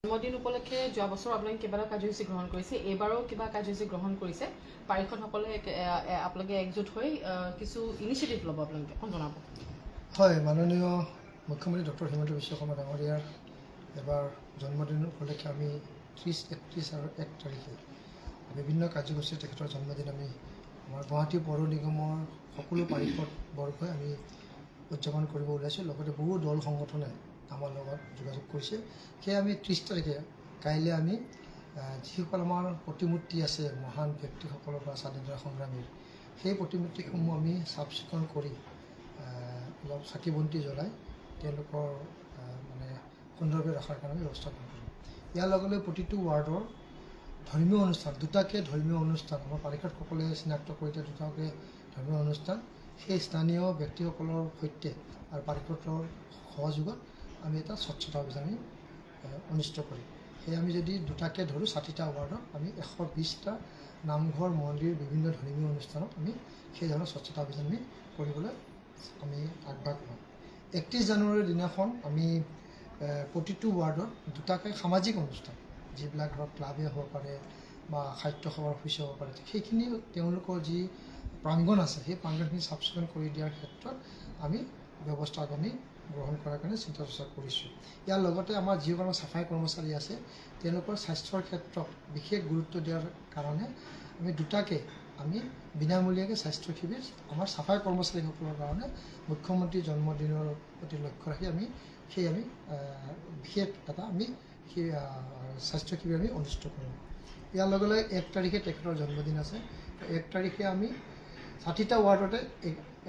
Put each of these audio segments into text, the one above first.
জন্মদিন উপলক্ষে যোৱা বছৰ আপোনালোকে কেইবাটাও কাৰ্যসূচী গ্ৰহণ কৰিছে, এইবাৰো কিবা কাৰ্যসূচী গ্ৰহণ কৰিছে। পাৰিষদসকলে আপোনালোকে একজোট হৈ কিছু ইনিচিয়েটিভ ল'ব, আপোনালোকে অকণ জনাব। হয়, মাননীয় মুখ্যমন্ত্ৰী ডক্টৰ হিমন্ত বিশ্ব শৰ্মা ডাঙৰীয়াৰ এবাৰ জন্মদিন উপলক্ষে আমি 30, 31 আৰু 1 তাৰিখে বিভিন্ন কাৰ্যসূচী তেখেতৰ জন্মদিন আমি আমাৰ গুৱাহাটী পৌৰ নিগমৰ সকলো পাৰিষদ বৰ্গই আমি উদযাপন কৰিব ওলাইছোঁ। লগতে বহু দল সংগঠনে আমাৰ লগত যোগাযোগ কৰিছে। সেয়ে আমি 30 তাৰিখে কাইলৈ আমি যিসকল আমাৰ প্ৰতিমূৰ্তি আছে মহান ব্যক্তিসকলৰ বা স্বাধীনতা সংগ্ৰামীৰ, সেই প্ৰতিমূৰ্তিসমূহ আমি চাফ চিকুণ কৰি অলপ চাকি বন্তি জ্বলাই তেওঁলোকৰ মানে সুন্দৰভাৱে ৰখাৰ কাৰণে ব্যৱস্থা কৰিম। ইয়াৰ লগে লগে প্ৰতিটো ৱাৰ্ডৰ ধৰ্মীয় অনুষ্ঠান, দুটাকৈ ধৰ্মীয় অনুষ্ঠান আমাৰ পাৰিষদসকলে চিনাক্ত কৰি দিয়া দুটাকৈ ধৰ্মীয় অনুষ্ঠান সেই স্থানীয় ব্যক্তিসকলৰ সৈতে আৰু পাৰিষদৰ সহযোগত আমি এটা স্বচ্ছতা অভিযান অনুষ্ঠিত কৰিম। সেয়ে আমি যদি দুটাকৈ ধৰোঁ 60টা ৱাৰ্ডত আমি 120টা নামঘৰ মন্দিৰ বিভিন্ন ধৰ্মীয় অনুষ্ঠানত আমি সেই ধৰণৰ স্বচ্ছতা অভিযান আমি কৰিবলৈ আমি আগভাগ ল'ম। 31 জানুৱাৰীৰ দিনাখন আমি প্ৰতিটো ৱাৰ্ডত দুটাকৈ সামাজিক অনুষ্ঠান, যিবিলাক ধৰক ক্লাবেই হ'ব পাৰে বা সাহিত্য সভাৰ অফিচ হ'ব পাৰে, সেইখিনি তেওঁলোকৰ যি প্ৰাংগণ আছে সেই প্ৰাংগণখিনি চাফ চিকুণ কৰি দিয়াৰ ক্ষেত্ৰত আমি ব্যৱস্থা আমি গ্ৰহণ কৰাৰ কাৰণে চিন্তা চৰ্চা কৰিছোঁ। ইয়াৰ লগতে আমাৰ যিসকল চাফাই কৰ্মচাৰী আছে তেওঁলোকৰ স্বাস্থ্যৰ ক্ষেত্ৰত বিশেষ গুৰুত্ব দিয়াৰ কাৰণে আমি দুটাকৈ আমি বিনামূলীয়াকৈ স্বাস্থ্য শিবিৰ আমাৰ চাফাই কৰ্মচাৰীসকলৰ কাৰণে মুখ্যমন্ত্ৰীৰ জন্মদিনৰ প্ৰতি লক্ষ্য ৰাখি আমি বিশেষ এটা আমি সেই স্বাস্থ্য শিবিৰ আমি অনুষ্ঠিত কৰিম। ইয়াৰ লগে লগে 1 তাৰিখে তেখেতৰ জন্মদিন আছে। 1 তাৰিখে আমি 60টা ৱাৰ্ডতে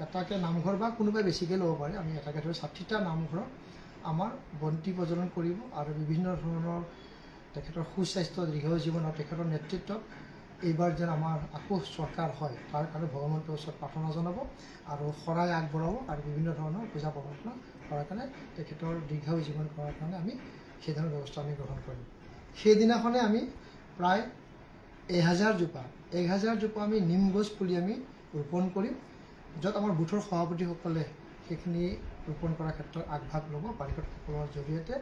এটাকৈ নামঘৰ বা কোনোবাই বেছিকৈ ল'ব পাৰে, আমি এটাকৈ ধৰি 60টা নামঘৰত আমাৰ বন্তি প্ৰজ্বলন কৰিব আৰু বিভিন্ন ধৰণৰ তেখেতৰ সুস্বাস্থ্য দীৰ্ঘ জীৱন আৰু তেখেতৰ নেতৃত্বত এইবাৰ যেন আমাৰ আকৌ চৰকাৰ হয় তাৰ কাৰণে ভগৱন্তৰ ওচৰত প্ৰাৰ্থনা জনাব আৰু শৰাই আগবঢ়াব আৰু বিভিন্ন ধৰণৰ পূজা প্ৰাৰ্থনা কৰাৰ কাৰণে তেখেতৰ দীৰ্ঘায়ু জীৱন কৰাৰ কাৰণে আমি সেই ধৰণৰ ব্যৱস্থা আমি গ্ৰহণ কৰিম। সেইদিনাখনে আমি প্ৰায় 1000 জোপা আমি নিম গছ পুলি আমি ৰোপণ কৰিম, য'ত আমাৰ বুথৰ সভাপতিসকলে সেইখিনি ৰোপণ কৰাৰ ক্ষেত্ৰত আগভাগ ল'ব পাৰিষদসকলৰ জৰিয়তে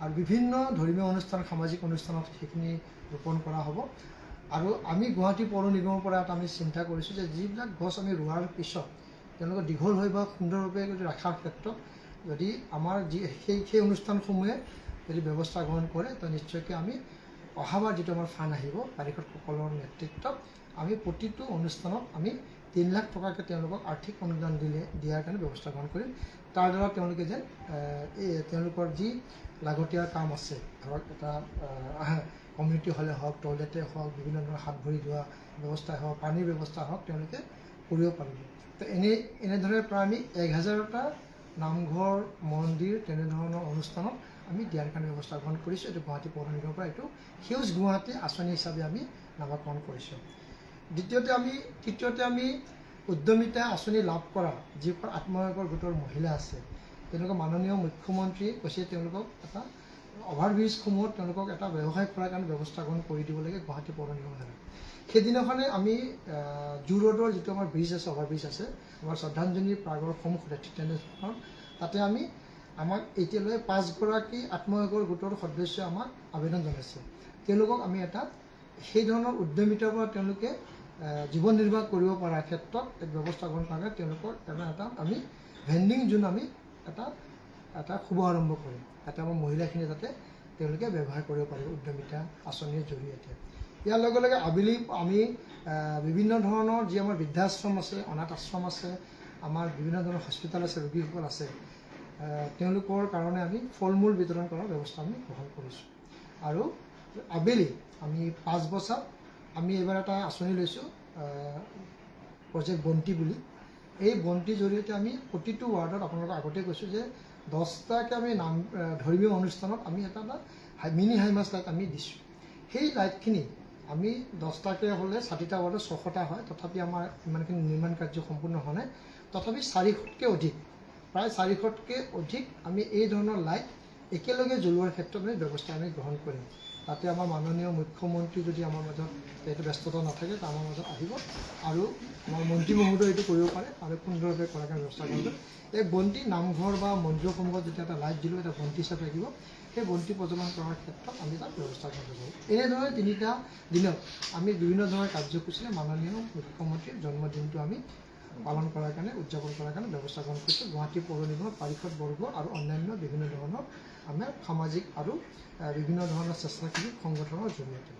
আৰু বিভিন্ন ধৰ্মীয় অনুষ্ঠান সামাজিক অনুষ্ঠানত সেইখিনি ৰোপণ কৰা হ'ব। আৰু আমি গুৱাহাটী পৌৰ নিগমৰ পৰা এটা আমি চিন্তা কৰিছোঁ যে যিবিলাক গছ আমি ৰোৱাৰ পিছত তেওঁলোকে দীঘল হৈ বা সুন্দৰভাৱে যদি ৰখাৰ ক্ষেত্ৰত যদি আমাৰ সেই অনুষ্ঠানসমূহে যদি ব্যৱস্থা গ্ৰহণ কৰে তো নিশ্চয়কৈ আমি অহাবাৰ যিটো আমাৰ ফাণ্ড আহিব পাৰিষদসকলৰ নেতৃত্বত আমি প্ৰতিটো অনুষ্ঠানত আমি 3 লাখ টকাকৈ তেওঁলোকক আৰ্থিক অনুদান দিয়াৰ কাৰণে ব্যৱস্থা গ্ৰহণ কৰিম। তাৰ দ্বাৰা তেওঁলোকে যেন তেওঁলোকৰ যি লাগতীয়াল কাম আছে, ধৰক এটা কমিউনিটি হলে হওক, টয়লেটেই হওক, বিভিন্ন ধৰণৰ হাত ভৰি ধোৱা ব্যৱস্থাই হওক, পানীৰ ব্যৱস্থা হওক, তেওঁলোকে কৰিব পাৰিব। তো এনেদৰে প্ৰায় আমি 1000টা নামঘৰ মন্দিৰ তেনেধৰণৰ অনুষ্ঠানত আমি দিয়াৰ কাৰণে ব্যৱস্থা গ্ৰহণ কৰিছোঁ। এইটো গুৱাহাটী পৌৰ নিগমৰ পৰা এইটো সেউজ গুৱাহাটী আঁচনি হিচাপে আমি নামাকৰণ কৰিছোঁ। তৃতীয়তে আমি উদ্যমিতা আঁচনি লাভ কৰা যিসকল আত্মসহায়কৰ গোটৰ মহিলা আছে তেওঁলোকক মাননীয় মুখ্যমন্ত্ৰীয়ে কৈছে তেওঁলোকক এটা অভাৰব্ৰিজসমূহত তেওঁলোকক এটা ব্যৱসায় কৰাৰ কাৰণে ব্যৱস্থা গ্ৰহণ কৰি দিব লাগে গুৱাহাটী পৌৰ নিগমৰ দ্বাৰা। সেইদিনাখনে আমি জু ৰোডৰ যিটো আমাৰ ব্ৰিজ আছে, অভাৰব্ৰিজ আছে আমাৰ শ্ৰদ্ধাঞ্জলি প্ৰাগৰ সন্মুখতে, ঠিক তেনেধৰণৰ তাতে আমাক এতিয়ালৈ 5 গৰাকী আত্মসহায়কৰ গোটৰ সদস্যই আমাক আবেদন জনাইছে। তেওঁলোকক আমি এটা সেই ধৰণৰ উদ্যমিতাৰ পৰা তেওঁলোকে জীৱন নিৰ্বাহ কৰিব পৰাৰ ক্ষেত্ৰত এক ব্যৱস্থা গ্ৰহণ কৰাৰ তেওঁলোকৰ এটা আমি ভেণ্ডিং জোন আমি এটা শুভাৰম্ভ কৰিম, যাতে আমাৰ মহিলাখিনি যাতে তেওঁলোকে ব্যৱহাৰ কৰিব পাৰিব উদ্যমিতা আঁচনিৰ জৰিয়তে। ইয়াৰ লগে লগে আবেলি আমি বিভিন্ন ধৰণৰ যি আমাৰ বৃদ্ধাশ্ৰম আছে, অনাথ আশ্ৰম আছে, আমাৰ বিভিন্ন ধৰণৰ হস্পিটেল আছে, ৰোগীসকল আছে, তেওঁলোকৰ কাৰণে আমি ফল মূল বিতৰণ কৰাৰ ব্যৱস্থা আমি গ্ৰহণ কৰিছোঁ। আৰু আবেলি আমি 5 বজাত আমি এইবাৰ এটা আঁচনি লৈছোঁ প্ৰজেক্ট বন্তি বুলি। এই বন্তিৰ জৰিয়তে আমি প্ৰতিটো ৱাৰ্ডত আপোনালোকক আগতে কৈছোঁ যে 10টাকৈ আমি ধৰ্মীয় অনুষ্ঠানত আমি এটা মিনি হাইমাছ লাইট আমি দিছোঁ। সেই লাইটখিনি আমি 10টাকৈ হ'লে 60টা ৱাৰ্ডত 600টা হয়, তথাপি আমাৰ ইমানখিনি নিৰ্মাণ কাৰ্য সম্পূৰ্ণ হোৱা নাই। তথাপি 400তকৈ অধিক, প্ৰায় 400তকৈ অধিক আমি এই ধৰণৰ লাইট একেলগে জ্বলোৱাৰ ক্ষেত্ৰত আমি ব্যৱস্থা আমি গ্ৰহণ কৰিম। তাতে আমাৰ মাননীয় মুখ্যমন্ত্ৰী যদি আমাৰ মাজত এইটো ব্যস্ততা নাথাকে তো আমাৰ মাজত আহিব আৰু আমাৰ মন্ত্ৰী মহোদয় এইটো কৰিব পাৰে আৰু সুন্দৰভাৱে কৰাৰ কাৰণে ব্যৱস্থা কৰিব। এই বন্তি নামঘৰ বা মন্দিৰসমূহত যেতিয়া এটা লাইট দিলোঁ এটা বন্তি হিচাপে থাকিব, সেই বন্তি প্ৰজ্বলন কৰাৰ ক্ষেত্ৰত আমি তাত ব্যৱস্থা গ্ৰহণ কৰোঁ। এনেধৰণে 3টা দিনত আমি বিভিন্ন ধৰণৰ কাৰ্যসূচীৰে মাননীয় মুখ্যমন্ত্ৰীৰ জন্মদিনটো আমি পালন কৰাৰ কাৰণে উদযাপন কৰাৰ কাৰণে ব্যৱস্থা গ্ৰহণ কৰিছোঁ। গুৱাহাটী পৌৰ নিগমৰ পাৰিষদ বৰ্গ আৰু অন্যান্য বিভিন্ন ধৰণৰ আমাৰ সামাজিক আৰু বিভিন্ন ধৰণৰ স্বেচ্ছাসেৱী সংগঠনৰ জৰিয়তে।